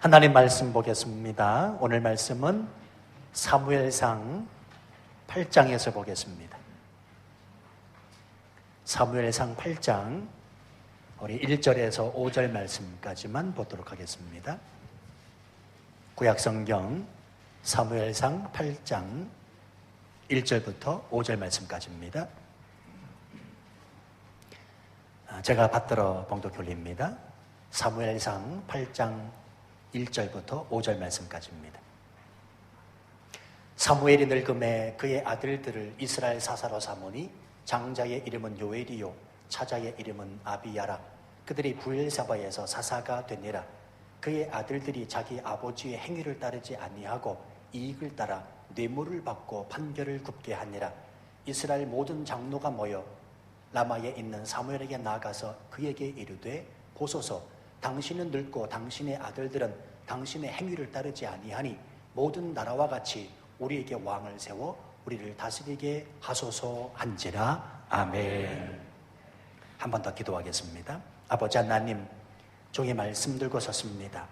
하나님 말씀 보겠습니다. 오늘 말씀은 사무엘상 8장에서 보겠습니다. 사무엘상 8장 우리 1절에서 5절 말씀까지만 보도록 하겠습니다. 구약성경 사무엘상 8장 1절부터 5절 말씀까지입니다. 제가 받들어 봉독 올립니다. 사무엘상 8장 1절부터 5절 말씀까지입니다. 사무엘이 늙음에 그의 아들들을 이스라엘 사사로 삼으니 장자의 이름은 요엘이요 차자의 이름은 아비야라. 그들이 브엘사바에서 사사가 되니라. 그의 아들들이 자기 아버지의 행위를 따르지 아니하고 이익을 따라 뇌물을 받고 판결을 굽게 하니라. 이스라엘 모든 장로가 모여 라마에 있는 사무엘에게 나아가서 그에게 이르되 보소서, 당신은 늙고 당신의 아들들은 당신의 행위를 따르지 아니하니 모든 나라와 같이 우리에게 왕을 세워 우리를 다스리게 하소서 한지라. 아멘. 한 번 더 기도하겠습니다. 아버지 하나님, 종의 말씀 들고 섰습니다.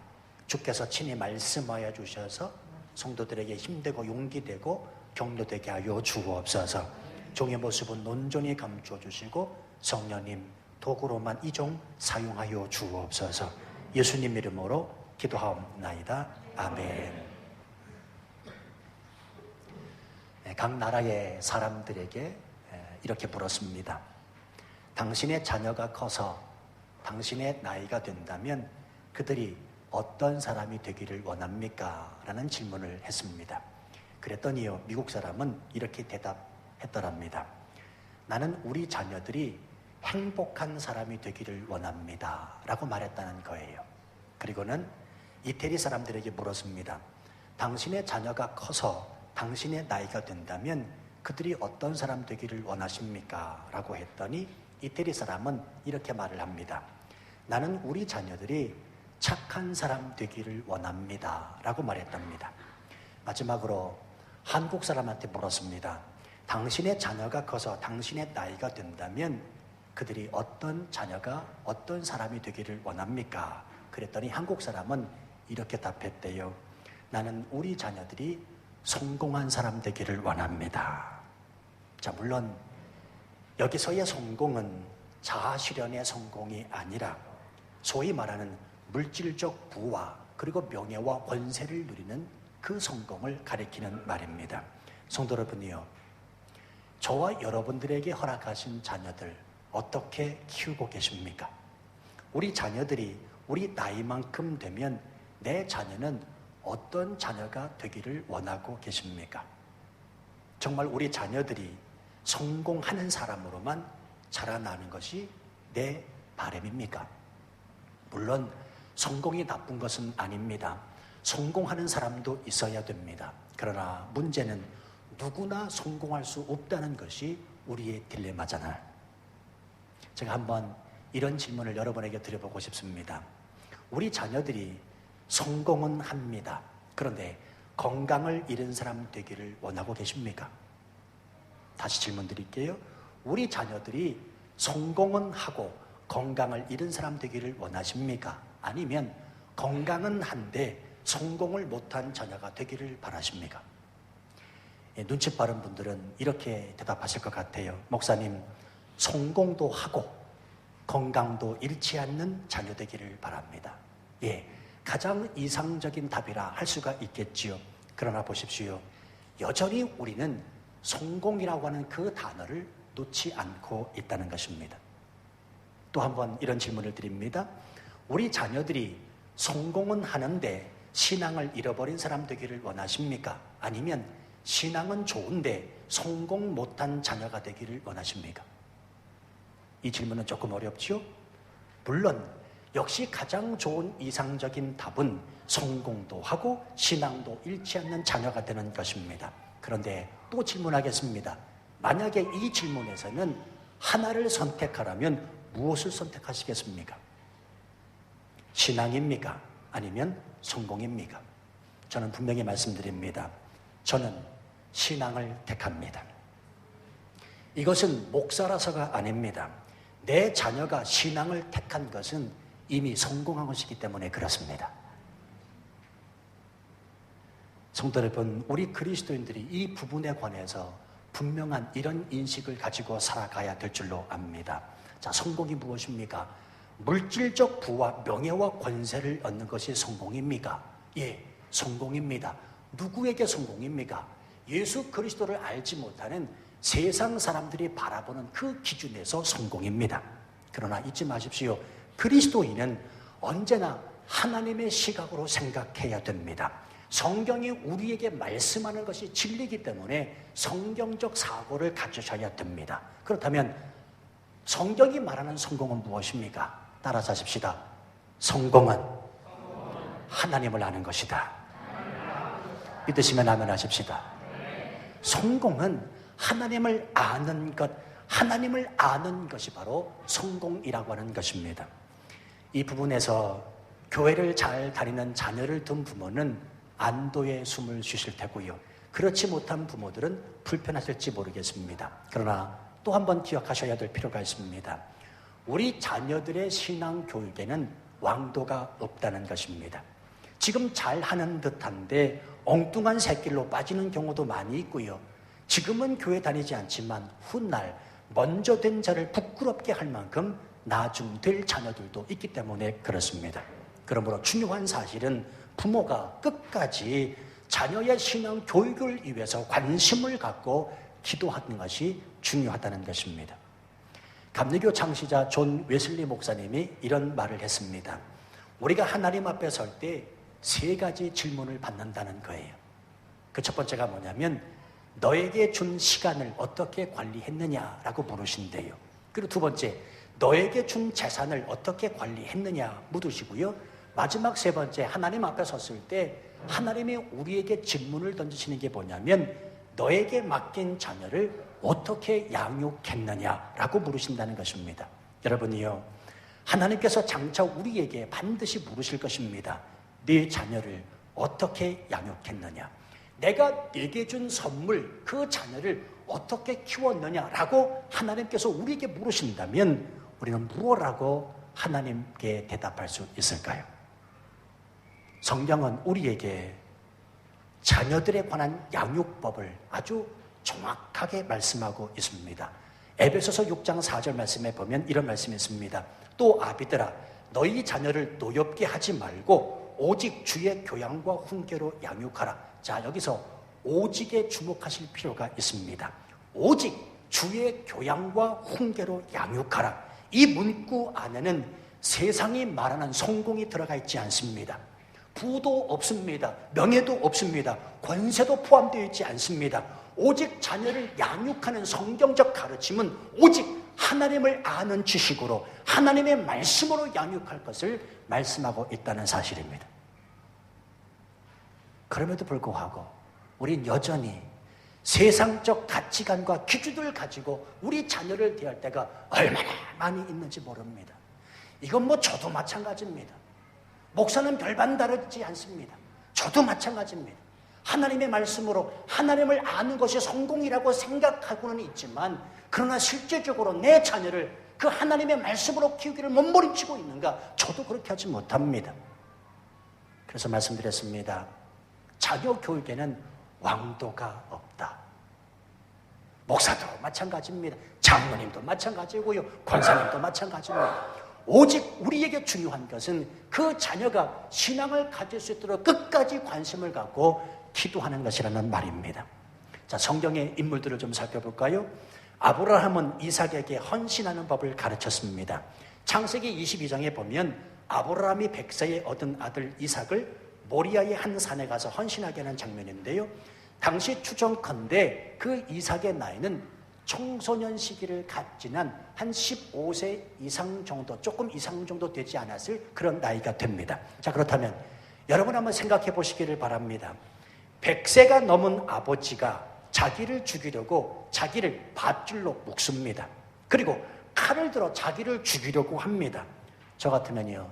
주께서 친히 말씀하여 주셔서 성도들에게 힘되고 용기되고 격려되게 하여 주옵소서. 종의 모습은 온전히 감추어 주시고 성령님 도구로만 이 종 사용하여 주옵소서. 예수님 이름으로 기도하옵나이다. 아멘. 각 나라의 사람들에게 이렇게 물었습니다. 당신의 자녀가 커서 당신의 나이가 된다면 그들이 어떤 사람이 되기를 원합니까? 라는 질문을 했습니다. 그랬더니요, 미국 사람은 이렇게 대답했더랍니다. 나는 우리 자녀들이 행복한 사람이 되기를 원합니다 라고 말했다는 거예요. 그리고는 이태리 사람들에게 물었습니다. 당신의 자녀가 커서 당신의 나이가 된다면 그들이 어떤 사람 되기를 원하십니까? 라고 했더니 이태리 사람은 이렇게 말을 합니다. 나는 우리 자녀들이 착한 사람 되기를 원합니다 라고 말했답니다. 마지막으로 한국 사람한테 물었습니다. 당신의 자녀가 커서 당신의 나이가 된다면 그들이 어떤 자녀가 어떤 사람이 되기를 원합니까? 그랬더니 한국 사람은 이렇게 답했대요. 나는 우리 자녀들이 성공한 사람 되기를 원합니다. 자, 물론 여기서의 성공은 자아실현의 성공이 아니라 소위 말하는 물질적 부와 그리고 명예와 권세를 누리는 그 성공을 가리키는 말입니다. 성도 여러분이요, 저와 여러분들에게 허락하신 자녀들 어떻게 키우고 계십니까? 우리 자녀들이 우리 나이만큼 되면 내 자녀는 어떤 자녀가 되기를 원하고 계십니까? 정말 우리 자녀들이 성공하는 사람으로만 자라나는 것이 내 바람입니까? 물론 성공이 나쁜 것은 아닙니다. 성공하는 사람도 있어야 됩니다. 그러나 문제는 누구나 성공할 수 없다는 것이 우리의 딜레마잖아요. 제가 한번 이런 질문을 여러분에게 드려보고 싶습니다. 우리 자녀들이 성공은 합니다. 그런데 건강을 잃은 사람 되기를 원하고 계십니까? 다시 질문 드릴게요. 우리 자녀들이 성공은 하고 건강을 잃은 사람 되기를 원하십니까? 아니면 건강은 한데 성공을 못한 자녀가 되기를 바라십니까? 눈치 빠른 분들은 이렇게 대답하실 것 같아요. 목사님, 성공도 하고 건강도 잃지 않는 자녀 되기를 바랍니다. 예, 가장 이상적인 답이라 할 수가 있겠지요. 그러나 보십시오. 여전히 우리는 성공이라고 하는 그 단어를 놓지 않고 있다는 것입니다. 또 한번 이런 질문을 드립니다. 우리 자녀들이 성공은 하는데 신앙을 잃어버린 사람 되기를 원하십니까? 아니면 신앙은 좋은데 성공 못한 자녀가 되기를 원하십니까? 이 질문은 조금 어렵죠? 물론 역시 가장 좋은 이상적인 답은 성공도 하고 신앙도 잃지 않는 자녀가 되는 것입니다. 그런데 또 질문하겠습니다. 만약에 이 질문에서는 하나를 선택하라면 무엇을 선택하시겠습니까? 신앙입니까? 아니면 성공입니까? 저는 분명히 말씀드립니다. 저는 신앙을 택합니다. 이것은 목사라서가 아닙니다. 내 자녀가 신앙을 택한 것은 이미 성공한 것이기 때문에 그렇습니다. 성도 여러분, 우리 그리스도인들이 이 부분에 관해서 분명한 이런 인식을 가지고 살아가야 될 줄로 압니다. 자, 성공이 무엇입니까? 물질적 부와 명예와 권세를 얻는 것이 성공입니까? 예, 성공입니다. 누구에게 성공입니까? 예수 그리스도를 알지 못하는 세상 사람들이 바라보는 그 기준에서 성공입니다. 그러나 잊지 마십시오. 그리스도인은 언제나 하나님의 시각으로 생각해야 됩니다. 성경이 우리에게 말씀하는 것이 진리이기 때문에 성경적 사고를 가지셔야 됩니다. 그렇다면 성경이 말하는 성공은 무엇입니까? 따라서 하십시다. 성공은 하나님을 아는 것이다. 믿으시면 아멘 하십시다. 성공은 하나님을 아는 것, 하나님을 아는 것이 바로 성공이라고 하는 것입니다. 이 부분에서 교회를 잘 다니는 자녀를 둔 부모는 안도의 숨을 쉬실 테고요. 그렇지 못한 부모들은 불편하실지 모르겠습니다. 그러나 또 한 번 기억하셔야 될 필요가 있습니다. 우리 자녀들의 신앙 교육에는 왕도가 없다는 것입니다. 지금 잘하는 듯한데 엉뚱한 새길로 빠지는 경우도 많이 있고요. 지금은 교회 다니지 않지만 훗날 먼저 된 자를 부끄럽게 할 만큼 나중 될 자녀들도 있기 때문에 그렇습니다. 그러므로 중요한 사실은 부모가 끝까지 자녀의 신앙 교육을 위해서 관심을 갖고 기도하는 것이 중요하다는 것입니다. 감리교 창시자 존 웨슬리 목사님이 이런 말을 했습니다. 우리가 하나님 앞에 설 때 3가지 질문을 받는다는 거예요. 그 첫 번째가 뭐냐면 너에게 준 시간을 어떻게 관리했느냐라고 물으신대요. 그리고 두 번째, 너에게 준 재산을 어떻게 관리했느냐 묻으시고요. 마지막 3번째, 하나님 앞에 섰을 때 하나님이 우리에게 질문을 던지시는 게 뭐냐면 너에게 맡긴 자녀를 어떻게 양육했느냐라고 물으신다는 것입니다. 여러분이요, 하나님께서 장차 우리에게 반드시 물으실 것입니다. 네 자녀를 어떻게 양육했느냐, 내가 네게 준 선물, 그 자녀를 어떻게 키웠느냐라고 하나님께서 우리에게 물으신다면 우리는 무엇라고 하나님께 대답할 수 있을까요? 성경은 우리에게 자녀들에 관한 양육법을 아주 정확하게 말씀하고 있습니다. 에베소서 6장 4절 말씀에 보면 이런 말씀이 있습니다. 또 아비들아, 너희 자녀를 노엽게 하지 말고 오직 주의 교양과 훈계로 양육하라. 자, 여기서 오직에 주목하실 필요가 있습니다. 오직 주의 교양과 훈계로 양육하라. 이 문구 안에는 세상이 말하는 성공이 들어가 있지 않습니다. 부도 없습니다. 명예도 없습니다. 권세도 포함되어 있지 않습니다. 오직 자녀를 양육하는 성경적 가르침은 오직 하나님을 아는 지식으로 하나님의 말씀으로 양육할 것을 말씀하고 있다는 사실입니다. 그럼에도 불구하고 우린 여전히 세상적 가치관과 기준을 가지고 우리 자녀를 대할 때가 얼마나 많이 있는지 모릅니다. 이건 뭐 저도 마찬가지입니다. 목사는 별반 다르지 않습니다. 저도 마찬가지입니다. 하나님의 말씀으로 하나님을 아는 것이 성공이라고 생각하고는 있지만 그러나 실제적으로 내 자녀를 그 하나님의 말씀으로 키우기를 몸부림치고 있는가? 저도 그렇게 하지 못합니다. 그래서 말씀드렸습니다. 자녀 교육에는 왕도가 없다. 목사도 마찬가지입니다. 장로님도 마찬가지고요. 권사님도 마찬가지입니다. 오직 우리에게 중요한 것은 그 자녀가 신앙을 가질 수 있도록 끝까지 관심을 갖고 기도하는 것이라는 말입니다. 자, 성경의 인물들을 좀 살펴볼까요? 아브라함은 이삭에게 헌신하는 법을 가르쳤습니다. 창세기 22장에 보면 아브라함이 100세에 얻은 아들 이삭을 모리아의 한 산에 가서 헌신하게 하는 장면인데요. 당시 추정컨대 그 이삭의 나이는 청소년 시기를 갖지난 한 15세 이상 정도, 조금 이상 정도 되지 않았을 그런 나이가 됩니다. 자, 그렇다면 여러분 한번 생각해 보시기를 바랍니다. 100세가 넘은 아버지가 자기를 죽이려고 자기를 밧줄로 묶습니다. 그리고 칼을 들어 자기를 죽이려고 합니다. 저 같으면요,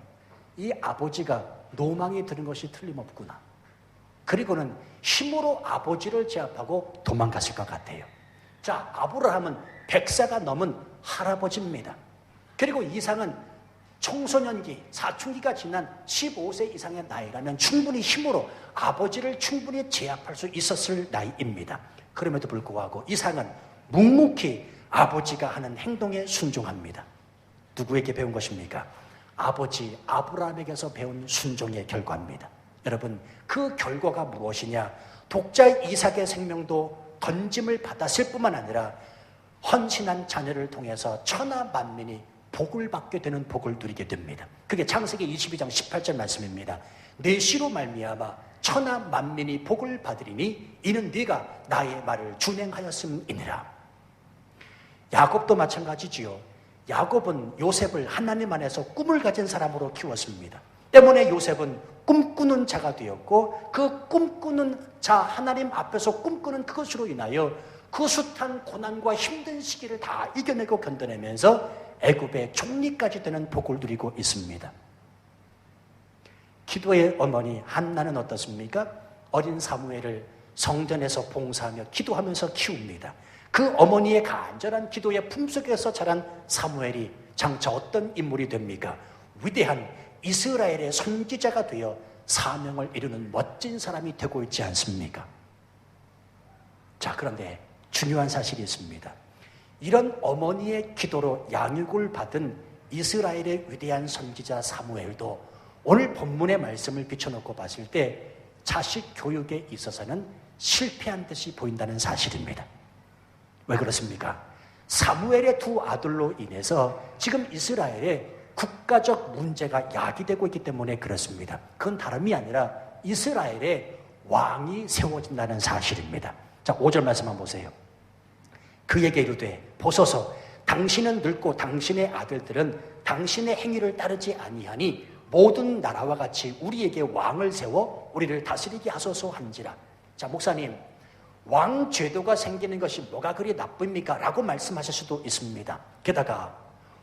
이 아버지가 노망이 드는 것이 틀림없구나. 그리고는 힘으로 아버지를 제압하고 도망갔을 것 같아요. 자, 아브라함은 100세가 넘은 할아버지입니다. 그리고 이삭은 청소년기, 사춘기가 지난 15세 이상의 나이라면 충분히 힘으로 아버지를 충분히 제압할 수 있었을 나이입니다. 그럼에도 불구하고 이삭은 묵묵히 아버지가 하는 행동에 순종합니다. 누구에게 배운 것입니까? 아버지 아브라함에게서 배운 순종의 결과입니다. 여러분, 그 결과가 무엇이냐? 독자 이삭의 생명도 건짐을 받았을 뿐만 아니라 헌신한 자녀를 통해서 천하 만민이 복을 받게 되는 복을 누리게 됩니다. 그게 창세기 22장 18절 말씀입니다. 내 씨로 말미암아 천하 만민이 복을 받으리니 이는 네가 나의 말을 준행하였음이니라. 야곱도 마찬가지지요. 야곱은 요셉을 하나님 안에서 꿈을 가진 사람으로 키웠습니다. 때문에 요셉은 꿈꾸는 자가 되었고, 그 꿈꾸는 자, 하나님 앞에서 꿈꾸는 그것으로 인하여 그 숱한 고난과 힘든 시기를 다 이겨내고 견뎌내면서 애굽의 총리까지 되는 복을 누리고 있습니다. 기도의 어머니 한나는 어떻습니까? 어린 사무엘을 성전에서 봉사하며 기도하면서 키웁니다. 그 어머니의 간절한 기도의 품속에서 자란 사무엘이 장차 어떤 인물이 됩니까? 위대한 이스라엘의 선지자가 되어 사명을 이루는 멋진 사람이 되고 있지 않습니까? 자, 그런데 중요한 사실이 있습니다. 이런 어머니의 기도로 양육을 받은 이스라엘의 위대한 선지자 사무엘도 오늘 본문의 말씀을 비춰놓고 봤을 때 자식 교육에 있어서는 실패한 듯이 보인다는 사실입니다. 왜 그렇습니까? 사무엘의 두 아들로 인해서 지금 이스라엘의 국가적 문제가 야기되고 있기 때문에 그렇습니다. 그건 다름이 아니라 이스라엘의 왕이 세워진다는 사실입니다. 자, 5절 말씀 한번 보세요. 그에게 이르되 보소서 당신은 늙고 당신의 아들들은 당신의 행위를 따르지 아니하니 모든 나라와 같이 우리에게 왕을 세워 우리를 다스리게 하소서 한지라. 자, 목사님, 왕 제도가 생기는 것이 뭐가 그리 나쁩니까? 라고 말씀하실 수도 있습니다. 게다가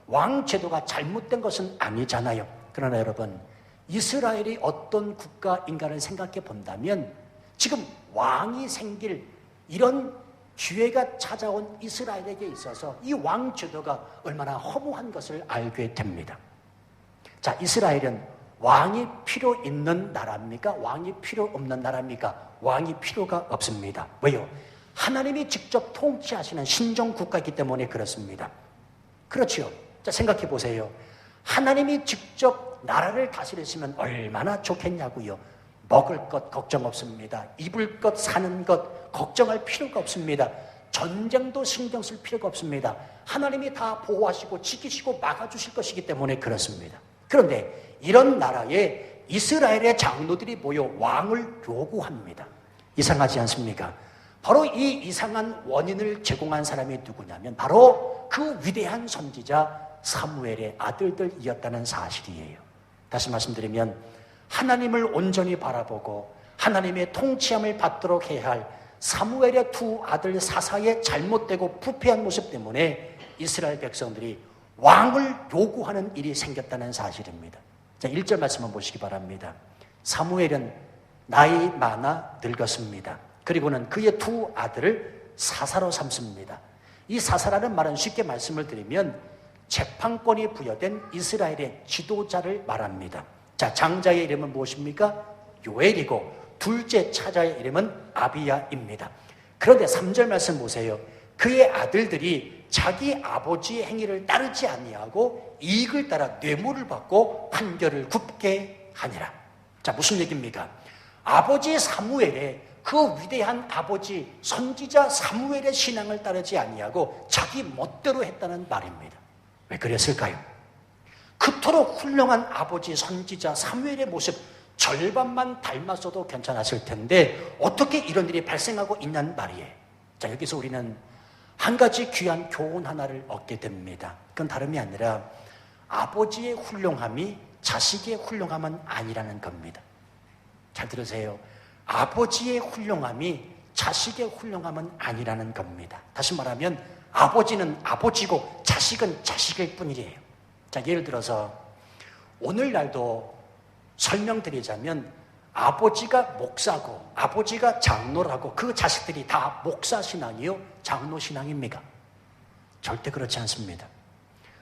왕 제도가 잘못된 것은 아니잖아요. 그러나 여러분, 이스라엘이 어떤 국가인가를 생각해 본다면 지금 왕이 생길 이런 기회가 찾아온 이스라엘에게 있어서 이 왕 제도가 얼마나 허무한 것을 알게 됩니다. 자, 이스라엘은 왕이 필요 있는 나라입니까? 왕이 필요 없는 나라입니까? 왕이 필요가 없습니다. 왜요? 하나님이 직접 통치하시는 신정 국가이기 때문에 그렇습니다. 그렇죠? 자, 생각해 보세요. 하나님이 직접 나라를 다스리시면 얼마나 좋겠냐고요. 먹을 것 걱정 없습니다. 입을 것 사는 것 걱정할 필요가 없습니다. 전쟁도 신경 쓸 필요가 없습니다. 하나님이 다 보호하시고 지키시고 막아주실 것이기 때문에 그렇습니다. 그런데 이런 나라에 이스라엘의 장로들이 모여 왕을 요구합니다. 이상하지 않습니까? 바로 이 이상한 원인을 제공한 사람이 누구냐면 바로 그 위대한 선지자 사무엘의 아들들이었다는 사실이에요. 다시 말씀드리면 하나님을 온전히 바라보고 하나님의 통치함을 받도록 해야 할 사무엘의 두 아들 사사의 잘못되고 부패한 모습 때문에 이스라엘 백성들이 왕을 요구하는 일이 생겼다는 사실입니다. 자, 1절 말씀만 보시기 바랍니다. 사무엘은 나이 많아 늙었습니다. 그리고는 그의 두 아들을 사사로 삼습니다. 이 사사라는 말은 쉽게 말씀을 드리면 재판권이 부여된 이스라엘의 지도자를 말합니다. 자, 장자의 이름은 무엇입니까? 요엘이고 둘째 차자의 이름은 아비야입니다. 그런데 3절 말씀 보세요. 그의 아들들이 자기 아버지의 행위를 따르지 아니하고 이익을 따라 뇌물을 받고 판결을 굽게 하니라. 자, 무슨 얘기입니까? 아버지 사무엘의 그 위대한 아버지 선지자 사무엘의 신앙을 따르지 아니하고 자기 멋대로 했다는 말입니다. 왜 그랬을까요? 그토록 훌륭한 아버지 선지자 사무엘의 모습 절반만 닮았어도 괜찮았을 텐데 어떻게 이런 일이 발생하고 있냐는 말이에요. 자, 여기서 우리는 한 가지 귀한 교훈 하나를 얻게 됩니다. 그건 다름이 아니라 아버지의 훌륭함이 자식의 훌륭함은 아니라는 겁니다. 잘 들으세요. 아버지의 훌륭함이 자식의 훌륭함은 아니라는 겁니다. 다시 말하면 아버지는 아버지고 자식은 자식일 뿐이에요. 자, 예를 들어서 오늘날도 설명드리자면 아버지가 목사고 아버지가 장로라고 그 자식들이 다 목사 신앙이요? 장로 신앙입니까? 절대 그렇지 않습니다.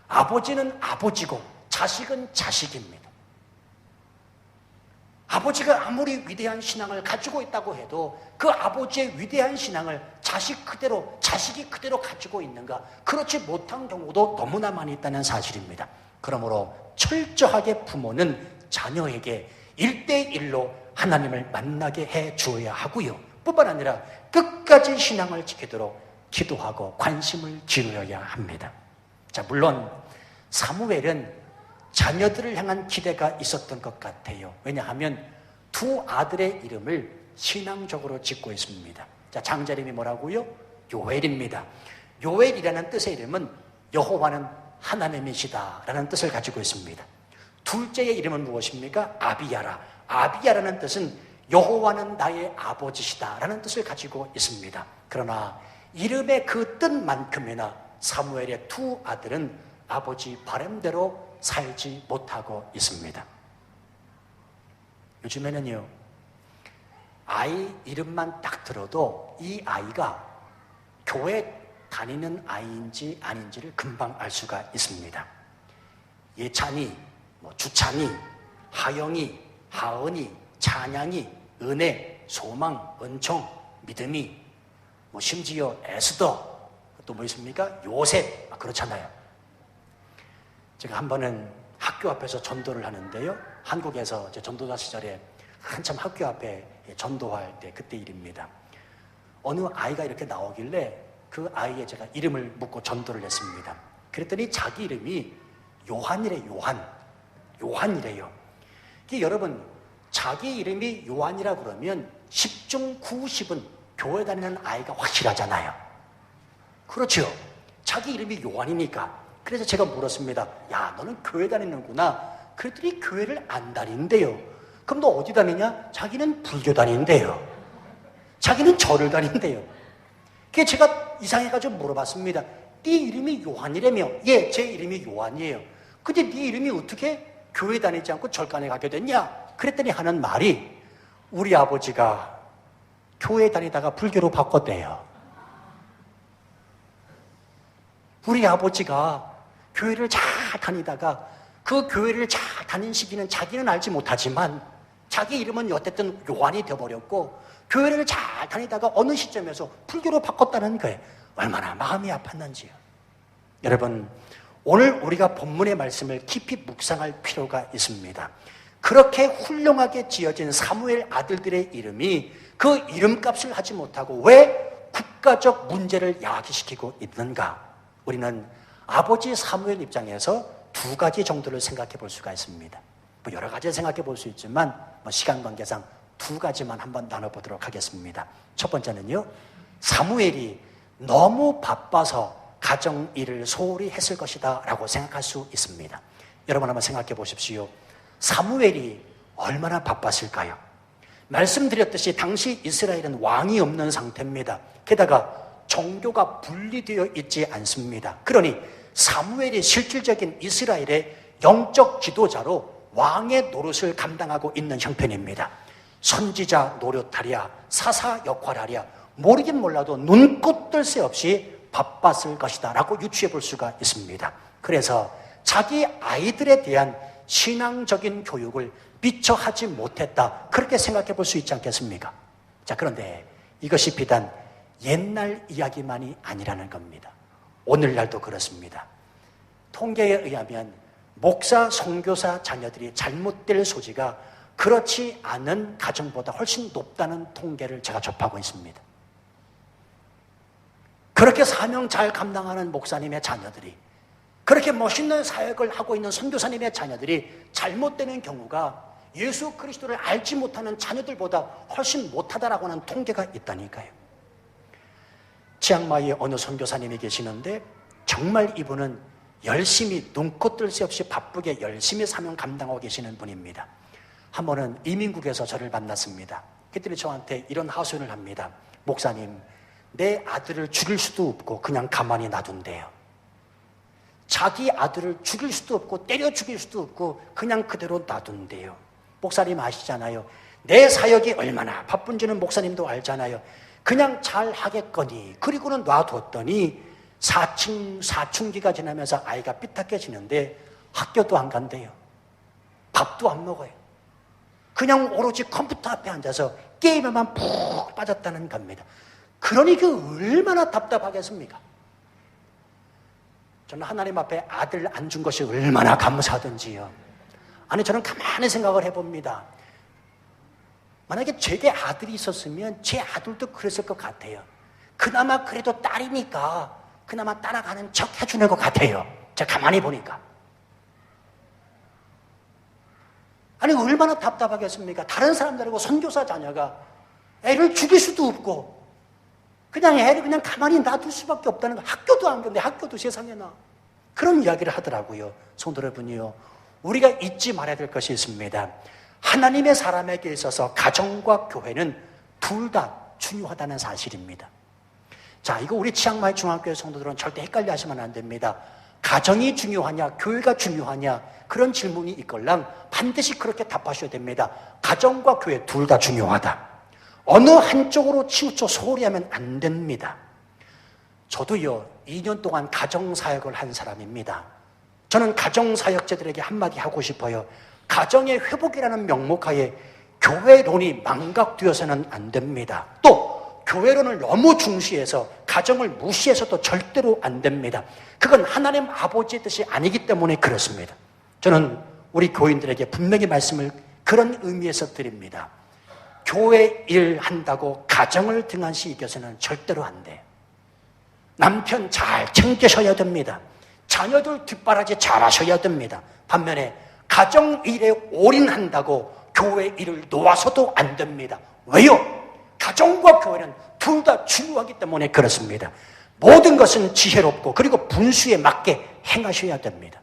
아버지는 아버지고 자식은 자식입니다. 아버지가 아무리 위대한 신앙을 가지고 있다고 해도 그 아버지의 위대한 신앙을 자식이 그대로 가지고 있는가? 그렇지 못한 경우도 너무나 많이 있다는 사실입니다. 그러므로 철저하게 부모는 자녀에게 1대1로 하나님을 만나게 해 주어야 하고요. 뿐만 아니라 끝까지 신앙을 지키도록 기도하고 관심을 기울여야 합니다. 자, 물론 사무엘은 자녀들을 향한 기대가 있었던 것 같아요. 왜냐하면 두 아들의 이름을 신앙적으로 짓고 있습니다. 자, 장자 이름이 뭐라고요? 요엘입니다. 요엘이라는 뜻의 이름은 여호와는 하나님이시다 라는 뜻을 가지고 있습니다. 둘째의 이름은 무엇입니까? 아비야라. 아비야라는 뜻은 여호와는 나의 아버지시다 라는 뜻을 가지고 있습니다. 그러나 이름의 그 뜻만큼이나 사무엘의 두 아들은 아버지 바람대로 살지 못하고 있습니다. 요즘에는요, 아이 이름만 딱 들어도 이 아이가 교회 다니는 아이인지 아닌지를 금방 알 수가 있습니다. 예찬이, 주찬이, 하영이, 하은이, 찬양이, 은혜, 소망, 은총, 믿음이, 심지어 에스더, 또 뭐 있습니까? 요셉, 그렇잖아요. 제가 한 번은 학교 앞에서 전도를 하는데요. 한국에서 제 전도자 시절에 한참 학교 앞에 전도할 때 그때 일입니다. 어느 아이가 이렇게 나오길래 그 아이의 제가 이름을 묻고 전도를 했습니다. 그랬더니 자기 이름이 요한이래. 요한이래요. 이게 여러분, 자기 이름이 요한이라 그러면 10중 90은 교회 다니는 아이가 확실하잖아요. 그렇죠. 자기 이름이 요한이니까. 그래서 제가 물었습니다. 야, 너는 교회 다니는구나. 그랬더니 교회를 안 다닌대요. 그럼 너 어디 다니냐? 자기는 불교 다닌대요. 자기는 절을 다닌대요. 그래서 제가 이상해가지고 물어봤습니다. 네 이름이 요한이라며? 예, 제 이름이 요한이에요. 근데 네 이름이 어떻게 교회 다니지 않고 절간에 가게 됐냐? 그랬더니 하는 말이 우리 아버지가 교회 다니다가 불교로 바꿨대요. 우리 아버지가 교회를 잘 다니다가 그 교회를 잘 다닌 시기는 자기는 알지 못하지만 자기 이름은 어쨌든 요한이 되어버렸고 교회를 잘 다니다가 어느 시점에서 불교로 바꿨다는 거예요. 얼마나 마음이 아팠는지요. 여러분, 오늘 우리가 본문의 말씀을 깊이 묵상할 필요가 있습니다. 그렇게 훌륭하게 지어진 사무엘 아들들의 이름이 그 이름값을 하지 못하고 왜 국가적 문제를 야기시키고 있는가? 우리는 아버지 사무엘 입장에서 두 가지 정도를 생각해 볼 수가 있습니다. 여러 가지 생각해 볼 수 있지만 시간 관계상 두 가지만 한번 나눠보도록 하겠습니다. 첫 번째는요, 사무엘이 너무 바빠서 가정 일을 소홀히 했을 것이다 라고 생각할 수 있습니다. 여러분 한번 생각해 보십시오. 사무엘이 얼마나 바빴을까요? 말씀드렸듯이 당시 이스라엘은 왕이 없는 상태입니다. 게다가 종교가 분리되어 있지 않습니다. 그러니 사무엘이 실질적인 이스라엘의 영적 지도자로 왕의 노릇을 감당하고 있는 형편입니다. 선지자 노릇하랴, 사사 역할하랴, 모르긴 몰라도 눈꽃 뜰 새 없이 바빴을 것이다 라고 유추해 볼 수가 있습니다. 그래서 자기 아이들에 대한 신앙적인 교육을 미처 하지 못했다, 그렇게 생각해 볼 수 있지 않겠습니까? 자, 그런데 이것이 비단 옛날 이야기만이 아니라는 겁니다. 오늘날도 그렇습니다. 통계에 의하면 목사, 선교사 자녀들이 잘못될 소지가 그렇지 않은 가정보다 훨씬 높다는 통계를 제가 접하고 있습니다. 그렇게 사명 잘 감당하는 목사님의 자녀들이, 그렇게 멋있는 사역을 하고 있는 선교사님의 자녀들이 잘못되는 경우가 예수 그리스도를 알지 못하는 자녀들보다 훨씬 못하다라고 하는 통계가 있다니까요. 치앙마이에 어느 선교사님이 계시는데 정말 이분은 열심히 눈코 뜰 새 없이 바쁘게 열심히 사명 감당하고 계시는 분입니다. 한 번은 이민국에서 저를 만났습니다. 그랬더니 저한테 이런 하소연을 합니다. 목사님, 내 아들을 죽일 수도 없고 그냥 가만히 놔둔대요. 자기 아들을 죽일 수도 없고 때려 죽일 수도 없고 그냥 그대로 놔둔대요. 목사님 아시잖아요. 내 사역이 얼마나 바쁜지는 목사님도 알잖아요. 그냥 잘 하겠거니, 그리고는 놔뒀더니 사춘기가 지나면서 아이가 삐딱해지는데 학교도 안 간대요. 밥도 안 먹어요. 그냥 오로지 컴퓨터 앞에 앉아서 게임에만 푹 빠졌다는 겁니다. 그러니 그 얼마나 답답하겠습니까? 저는 하나님 앞에 아들 안 준 것이 얼마나 감사하던지요. 아니, 저는 가만히 생각을 해봅니다. 만약에 제게 아들이 있었으면 제 아들도 그랬을 것 같아요. 그나마 그래도 딸이니까 그나마 따라가는 척 해주는 것 같아요. 제가 가만히 보니까. 아니, 얼마나 답답하겠습니까? 다른 사람들하고 선교사 자녀가 애를 죽일 수도 없고 그냥 애를 그냥 가만히 놔둘 수밖에 없다는 거. 학교도 안 갔는데 학교도 세상에나. 그런 이야기를 하더라고요. 성도 여러분이요, 우리가 잊지 말아야 될 것이 있습니다. 하나님의 사람에게 있어서 가정과 교회는 둘 다 중요하다는 사실입니다. 자, 이거 우리 치앙마이 중학교의 성도들은 절대 헷갈려 하시면 안 됩니다. 가정이 중요하냐, 교회가 중요하냐, 그런 질문이 있걸랑 반드시 그렇게 답하셔야 됩니다. 가정과 교회 둘 다 중요하다. 어느 한쪽으로 치우쳐 소홀히 하면 안 됩니다. 저도요, 2년 동안 가정사역을 한 사람입니다. 저는 가정사역자들에게 한마디 하고 싶어요. 가정의 회복이라는 명목하에 교회론이 망각되어서는 안 됩니다. 또 교회론을 너무 중시해서 가정을 무시해서도 절대로 안 됩니다. 그건 하나님 아버지의 뜻이 아니기 때문에 그렇습니다. 저는 우리 교인들에게 분명히 말씀을 그런 의미에서 드립니다. 교회 일 한다고 가정을 등한시 이겨서는 절대로 안 돼요. 남편 잘 챙기셔야 됩니다. 자녀들 뒷바라지 잘 하셔야 됩니다. 반면에 가정 일에 올인한다고 교회 일을 놓아서도 안 됩니다. 왜요? 가정과 교회는 둘 다 중요하기 때문에 그렇습니다. 모든 것은 지혜롭고 그리고 분수에 맞게 행하셔야 됩니다.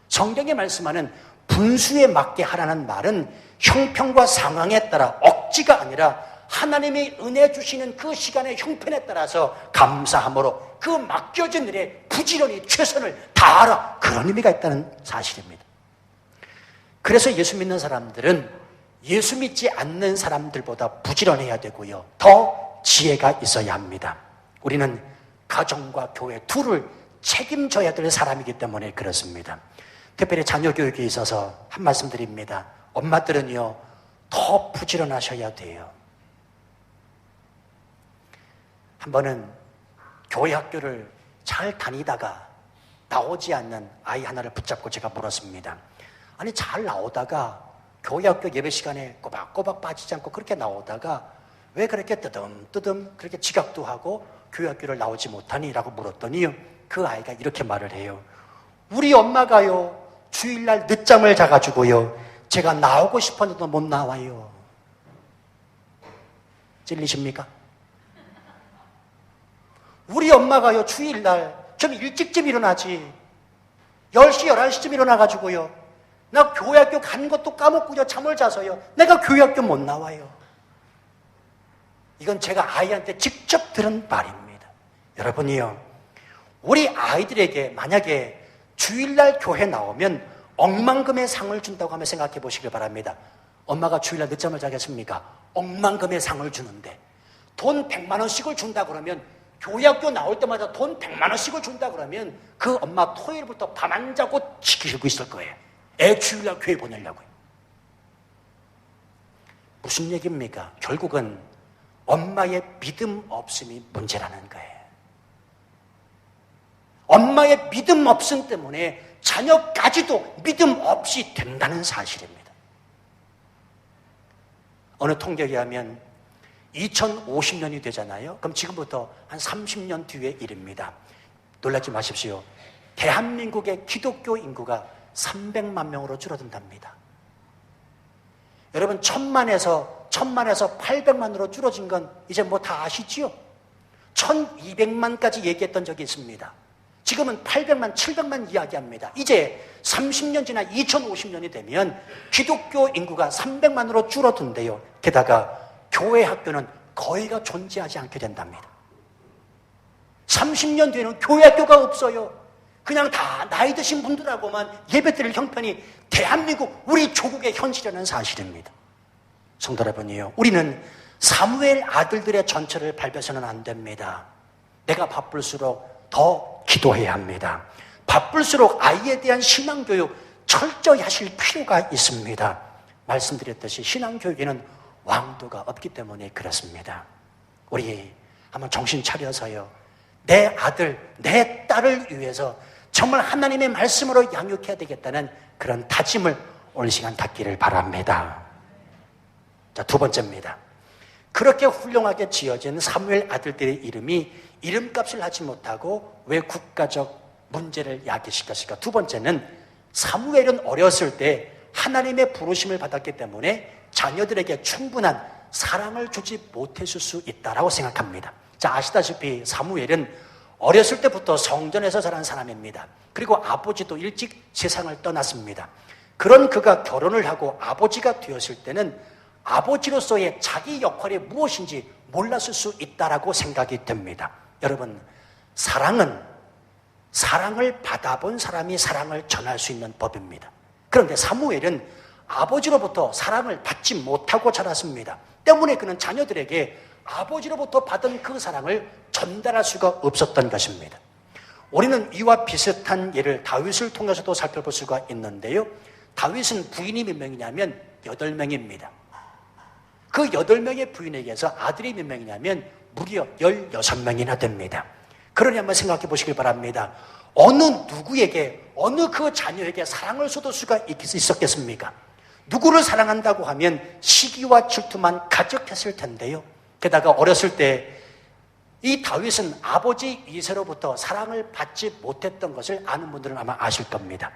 성경에 말씀하는 분수에 맞게 하라는 말은 형편과 상황에 따라 억지가 아니라 하나님이 은혜 주시는 그 시간의 형편에 따라서 감사함으로 그 맡겨진 일에 부지런히 최선을 다하라, 그런 의미가 있다는 사실입니다. 그래서 예수 믿는 사람들은 예수 믿지 않는 사람들보다 부지런해야 되고요, 더 지혜가 있어야 합니다. 우리는 가정과 교회 둘을 책임져야 될 사람이기 때문에 그렇습니다. 특별히 자녀 교육에 있어서 한 말씀 드립니다. 엄마들은요, 더 부지런하셔야 돼요. 한 번은 교회 학교를 잘 다니다가 나오지 않는 아이 하나를 붙잡고 제가 물었습니다. 아니, 잘 나오다가 교회 학교 예배 시간에 꼬박꼬박 빠지지 않고 그렇게 나오다가 왜 그렇게 뜨듬뜨듬 그렇게 지각도 하고 교회 학교를 나오지 못하니? 라고 물었더니 그 아이가 이렇게 말을 해요. 우리 엄마가요, 주일날 늦잠을 자가지고요, 제가 나오고 싶었는데도 못 나와요. 찔리십니까? 우리 엄마가요, 주일날 좀 일찍 일어나지, 10시, 11시쯤 일어나가지고요, 나 교회 학교 간 것도 까먹고요, 잠을 자서요, 내가 교회 학교 못 나와요. 이건 제가 아이한테 직접 들은 말입니다. 여러분이요, 우리 아이들에게 만약에 주일날 교회 나오면 억만금의 상을 준다고 하면 생각해 보시길 바랍니다. 엄마가 주일날 늦잠을 자겠습니까? 억만금의 상을 주는데 돈 100만 원씩을 준다 그러면, 교회 학교 나올 때마다 돈 100만 원씩을 준다 그러면 그 엄마 토요일부터 밤 안 자고 지키고 있을 거예요. 애 주일날 교회 보내려고요. 무슨 얘기입니까? 결국은 엄마의 믿음 없음이 문제라는 거예요. 엄마의 믿음 없음 때문에 자녀까지도 믿음 없이 된다는 사실입니다. 어느 통계에 의하면 2050년이 되잖아요. 그럼 지금부터 한 30년 뒤의 일입니다. 놀라지 마십시오. 대한민국의 기독교 인구가 300만 명으로 줄어든답니다. 여러분, 1000만에서 800만으로 줄어진 건 이제 뭐 다 아시지요? 1200만까지 얘기했던 적이 있습니다. 지금은 800만, 700만 이야기합니다. 이제 30년 지나 2050년이 되면 기독교 인구가 300만으로 줄어든대요. 게다가 교회 학교는 거의가 존재하지 않게 된답니다. 30년 뒤에는 교회 학교가 없어요. 그냥 다 나이 드신 분들하고만 예배드릴 형편이 대한민국, 우리 조국의 현실이라는 사실입니다. 성도 여러분이요, 우리는 사무엘 아들들의 전철을 밟아서는 안 됩니다. 내가 바쁠수록 더 기도해야 합니다. 바쁠수록 아이에 대한 신앙교육 철저히 하실 필요가 있습니다. 말씀드렸듯이 신앙교육에는 왕도가 없기 때문에 그렇습니다. 우리 한번 정신 차려서요, 내 아들, 내 딸을 위해서 정말 하나님의 말씀으로 양육해야 되겠다는 그런 다짐을 오늘 시간 갖기를 바랍니다. 자, 두 번째입니다. 그렇게 훌륭하게 지어진 사무엘 아들들의 이름이 이름값을 하지 못하고 왜 국가적 문제를 야기시켰을까? 두 번째는 사무엘은 어렸을 때 하나님의 부르심을 받았기 때문에 자녀들에게 충분한 사랑을 주지 못했을 수 있다고 생각합니다. 자, 아시다시피 사무엘은 어렸을 때부터 성전에서 자란 사람입니다. 그리고 아버지도 일찍 세상을 떠났습니다. 그런 그가 결혼을 하고 아버지가 되었을 때는 아버지로서의 자기 역할이 무엇인지 몰랐을 수 있다라고 생각이 됩니다. 여러분, 사랑은 사랑을 받아본 사람이 사랑을 전할 수 있는 법입니다. 그런데 사무엘은 아버지로부터 사랑을 받지 못하고 자랐습니다. 때문에 그는 자녀들에게 아버지로부터 받은 그 사랑을 전달할 수가 없었던 것입니다. 우리는 이와 비슷한 예를 다윗을 통해서도 살펴볼 수가 있는데요. 다윗은 부인이 몇 명이냐면 8명입니다. 그 8명의 부인에게서 아들이 몇 명이냐면 무려 16명이나 됩니다. 그러니 한번 생각해 보시길 바랍니다. 어느 누구에게, 어느 그 자녀에게 사랑을 쏟을 수가 있었겠습니까? 누구를 사랑한다고 하면 시기와 질투만 가득했을 텐데요. 게다가 어렸을 때 이 다윗은 아버지 이새로부터 사랑을 받지 못했던 것을 아는 분들은 아마 아실 겁니다.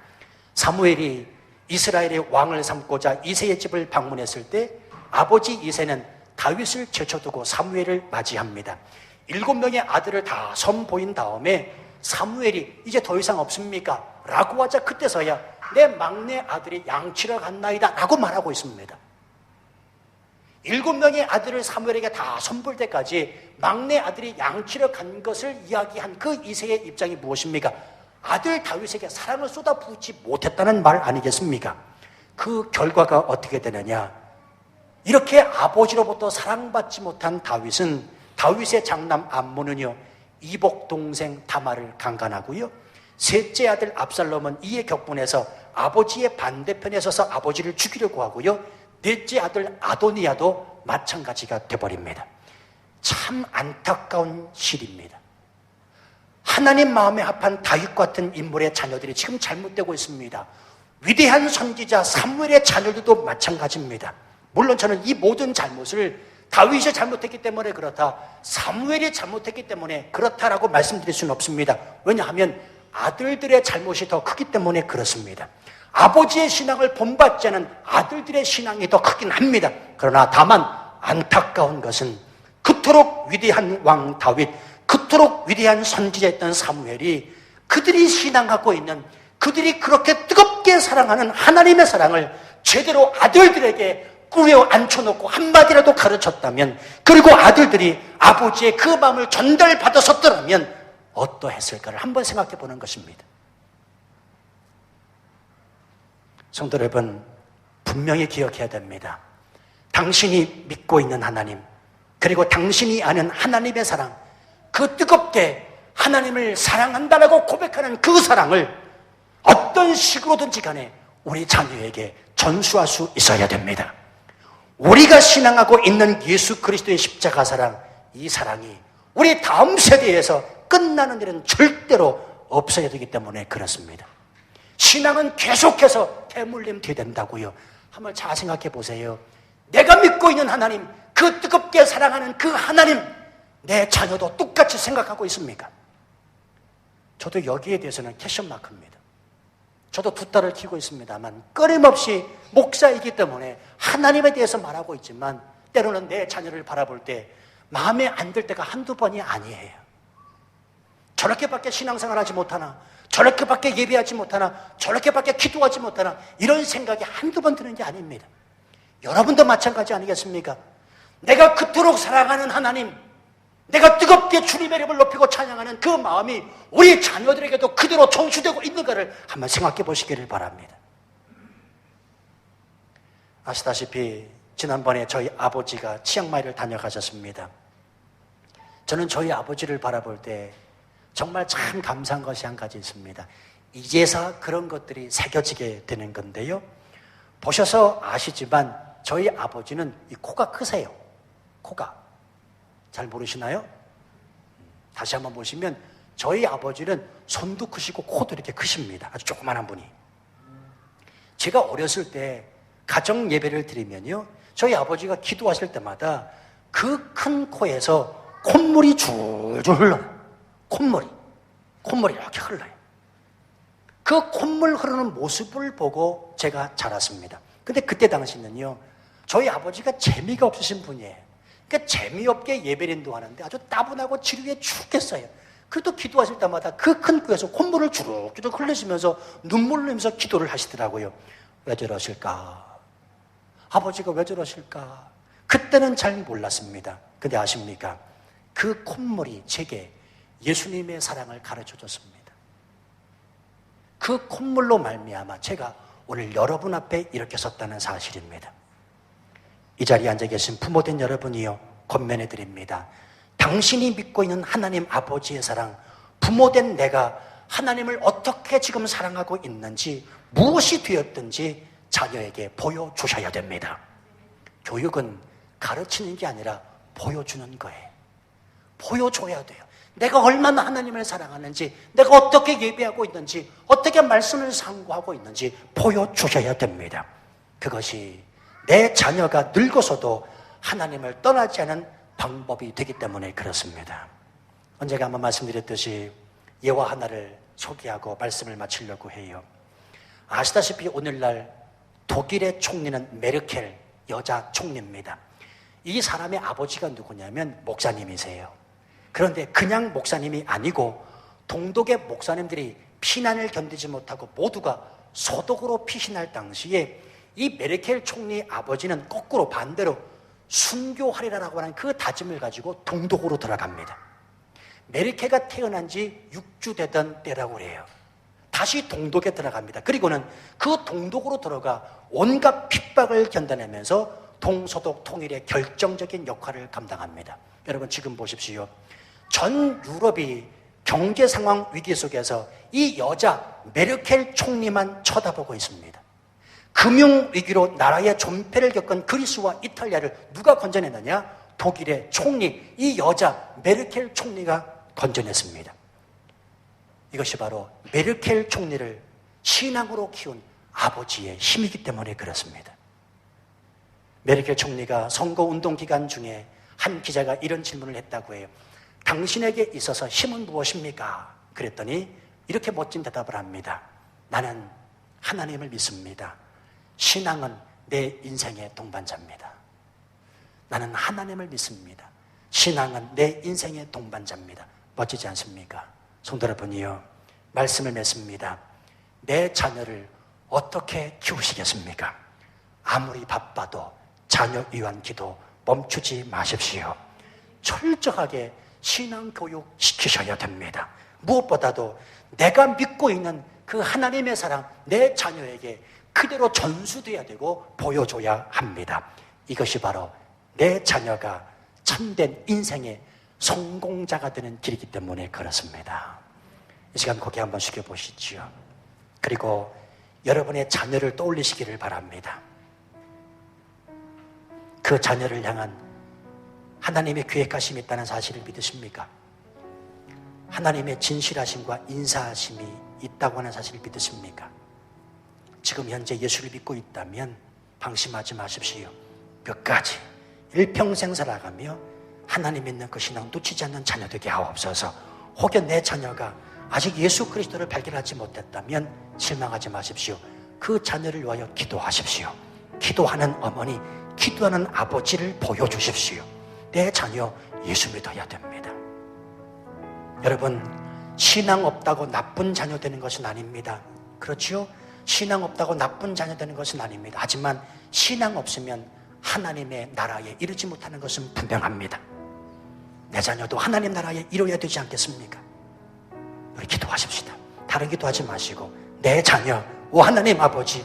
사무엘이 이스라엘의 왕을 삼고자 이새의 집을 방문했을 때 아버지 이새는 다윗을 제쳐두고 사무엘을 맞이합니다. 7명의 아들을 다 선보인 다음에 사무엘이 이제 더 이상 없습니까? 라고 하자 그때서야 내 막내 아들이 양치러 갔나이다 라고 말하고 있습니다. 7명의 아들을 사무엘에게 다 선볼 때까지 막내 아들이 양치러 간 것을 이야기한 그 이새의 입장이 무엇입니까? 아들 다윗에게 사랑을 쏟아부지 못했다는 말 아니겠습니까? 그 결과가 어떻게 되느냐? 이렇게 아버지로부터 사랑받지 못한 다윗은 다윗의 장남 암몬은요, 이복 동생 다말을 강간하고요, 셋째 아들 압살롬은 이에 격분해서 아버지의 반대편에 서서 아버지를 죽이려고 하고요, 넷째 아들 아도니아도 마찬가지가 되어버립니다. 참 안타까운 실입니다. 하나님 마음에 합한 다윗 같은 인물의 자녀들이 지금 잘못되고 있습니다. 위대한 선지자 사무엘의 자녀들도 마찬가지입니다. 물론 저는 이 모든 잘못을 다윗이 잘못했기 때문에 그렇다, 사무엘이 잘못했기 때문에 그렇다라고 말씀드릴 수는 없습니다. 왜냐하면 아들들의 잘못이 더 크기 때문에 그렇습니다. 아버지의 신앙을 본받지 않은 아들들의 신앙이 더 크긴 합니다. 그러나 다만 안타까운 것은 그토록 위대한 왕 다윗, 그토록 위대한 선지자였던 사무엘이 그들이 신앙하고 있는, 그들이 그렇게 뜨겁게 사랑하는 하나님의 사랑을 제대로 아들들에게 꾸려 앉혀놓고 한마디라도 가르쳤다면, 그리고 아들들이 아버지의 그 마음을 전달받았었더라면 어떠했을까를 한번 생각해 보는 것입니다. 성도 여러분, 분명히 기억해야 됩니다. 당신이 믿고 있는 하나님, 그리고 당신이 아는 하나님의 사랑, 그 뜨겁게 하나님을 사랑한다라고 고백하는 그 사랑을 어떤 식으로든지 간에 우리 자녀에게 전수할 수 있어야 됩니다. 우리가 신앙하고 있는 예수 그리스도의 십자가 사랑, 이 사랑이 우리 다음 세대에서 끝나는 일은 절대로 없어야 되기 때문에 그렇습니다. 신앙은 계속해서 대물림돼야 된다고요. 한번 잘 생각해 보세요. 내가 믿고 있는 하나님, 그 뜨겁게 사랑하는 그 하나님, 내 자녀도 똑같이 생각하고 있습니까? 저도 여기에 대해서는 퀘션 마크입니다. 저도 두 딸을 키우고 있습니다만 끊임없이 목사이기 때문에 하나님에 대해서 말하고 있지만 때로는 내 자녀를 바라볼 때 마음에 안 들 때가 한두 번이 아니에요. 저렇게밖에 신앙생활하지 못하나, 저렇게밖에 예배하지 못하나, 저렇게밖에 기도하지 못하나, 이런 생각이 한두 번 드는 게 아닙니다. 여러분도 마찬가지 아니겠습니까? 내가 그토록 사랑하는 하나님, 내가 뜨겁게 주님의 이름을 높이고 찬양하는 그 마음이 우리 자녀들에게도 그대로 전수되고 있는가를 한번 생각해 보시기를 바랍니다. 아시다시피 지난번에 저희 아버지가 치앙마이를 다녀가셨습니다. 저는 저희 아버지를 바라볼 때 정말 참 감사한 것이 한 가지 있습니다. 이제서 그런 것들이 새겨지게 되는 건데요. 보셔서 아시지만 저희 아버지는 이 코가 크세요. 코가. 잘 모르시나요? 다시 한번 보시면 저희 아버지는 손도 크시고 코도 이렇게 크십니다. 아주 조그만한 분이. 제가 어렸을 때 가정 예배를 드리면요, 저희 아버지가 기도하실 때마다 그 큰 코에서 콧물이 줄줄 흘러요. 콧물이 이렇게 흘러요. 그 콧물 흐르는 모습을 보고 제가 자랐습니다. 근데 그때 당시는요, 저희 아버지가 재미가 없으신 분이에요. 그러니까 재미없게 예배를 인도하는데 아주 따분하고 지루해 죽겠어요. 그래도 기도하실 때마다 그 큰 코에서 콧물을 주룩주룩 흘리시면서 눈물 흘리면서 기도를 하시더라고요. 왜 저러실까? 아버지가 왜 저러실까? 그때는 잘 몰랐습니다. 근데 아십니까? 그 콧물이 제게 예수님의 사랑을 가르쳐 줬습니다. 그 콧물로 말미암아 제가 오늘 여러분 앞에 이렇게 섰다는 사실입니다. 이 자리에 앉아 계신 부모된 여러분이요, 권면해 드립니다. 당신이 믿고 있는 하나님 아버지의 사랑, 부모된 내가 하나님을 어떻게 지금 사랑하고 있는지, 무엇이 되었든지 자녀에게 보여주셔야 됩니다. 교육은 가르치는 게 아니라 보여주는 거예요. 보여줘야 돼요. 내가 얼마나 하나님을 사랑하는지, 내가 어떻게 예배하고 있는지, 어떻게 말씀을 상고하고 있는지 보여주셔야 됩니다. 그것이 내 자녀가 늙어서도 하나님을 떠나지 않은 방법이 되기 때문에 그렇습니다. 언제가 한번 말씀드렸듯이 예화 하나를 소개하고 말씀을 마치려고 해요. 아시다시피 오늘날 독일의 총리는 메르켈 여자 총리입니다. 이 사람의 아버지가 누구냐면 목사님이세요. 그런데 그냥 목사님이 아니고 동독의 목사님들이 피난을 견디지 못하고 모두가 소독으로 피신할 당시에 이 메르켈 총리 아버지는 거꾸로 반대로 순교하리라고 하는 그 다짐을 가지고 동독으로 들어갑니다. 메르켈가 태어난 지 6주 되던 때라고 그래요. 다시 동독에 들어갑니다. 그리고는 그 동독으로 들어가 온갖 핍박을 견뎌내면서 동서독 통일의 결정적인 역할을 감당합니다. 여러분 지금 보십시오. 전 유럽이 경제 상황 위기 속에서 이 여자 메르켈 총리만 쳐다보고 있습니다. 금융위기로 나라의 존폐를 겪은 그리스와 이탈리아를 누가 건져냈느냐? 독일의 총리, 이 여자 메르켈 총리가 건져냈습니다. 이것이 바로 메르켈 총리를 신앙으로 키운 아버지의 힘이기 때문에 그렇습니다. 메르켈 총리가 선거운동 기간 중에 한 기자가 이런 질문을 했다고 해요. 당신에게 있어서 힘은 무엇입니까? 그랬더니 이렇게 멋진 대답을 합니다. 나는 하나님을 믿습니다. 신앙은 내 인생의 동반자입니다. 나는 하나님을 믿습니다. 신앙은 내 인생의 동반자입니다. 멋지지 않습니까? 성도 여러분이요, 말씀을 맺습니다. 내 자녀를 어떻게 키우시겠습니까? 아무리 바빠도 자녀 위한 기도 멈추지 마십시오. 철저하게 신앙교육 시키셔야 됩니다. 무엇보다도 내가 믿고 있는 그 하나님의 사랑 내 자녀에게 그대로 전수돼야 되고 보여줘야 합니다. 이것이 바로 내 자녀가 참된 인생의 성공자가 되는 길이기 때문에 그렇습니다. 이 시간 고개 한번 숙여보시죠. 그리고 여러분의 자녀를 떠올리시기를 바랍니다. 그 자녀를 향한 하나님의 계획하심이 있다는 사실을 믿으십니까? 하나님의 진실하심과 인사하심이 있다고 하는 사실을 믿으십니까? 지금 현재 예수를 믿고 있다면 방심하지 마십시오. 끝까지 일평생 살아가며 하나님 믿는 그 신앙 놓치지 않는 자녀 되게 하옵소서. 혹여 내 자녀가 아직 예수 그리스도를 발견하지 못했다면 실망하지 마십시오. 그 자녀를 위하여 기도하십시오. 기도하는 어머니, 기도하는 아버지를 보여주십시오. 내 자녀 예수 믿어야 됩니다. 여러분, 신앙 없다고 나쁜 자녀 되는 것은 아닙니다. 그렇죠? 신앙 없다고 나쁜 자녀 되는 것은 아닙니다. 하지만 신앙 없으면 하나님의 나라에 이르지 못하는 것은 분명합니다. 내 자녀도 하나님 나라에 이뤄야 되지 않겠습니까? 우리 기도하십시다. 다른 기도하지 마시고 내 자녀, 오 하나님 아버지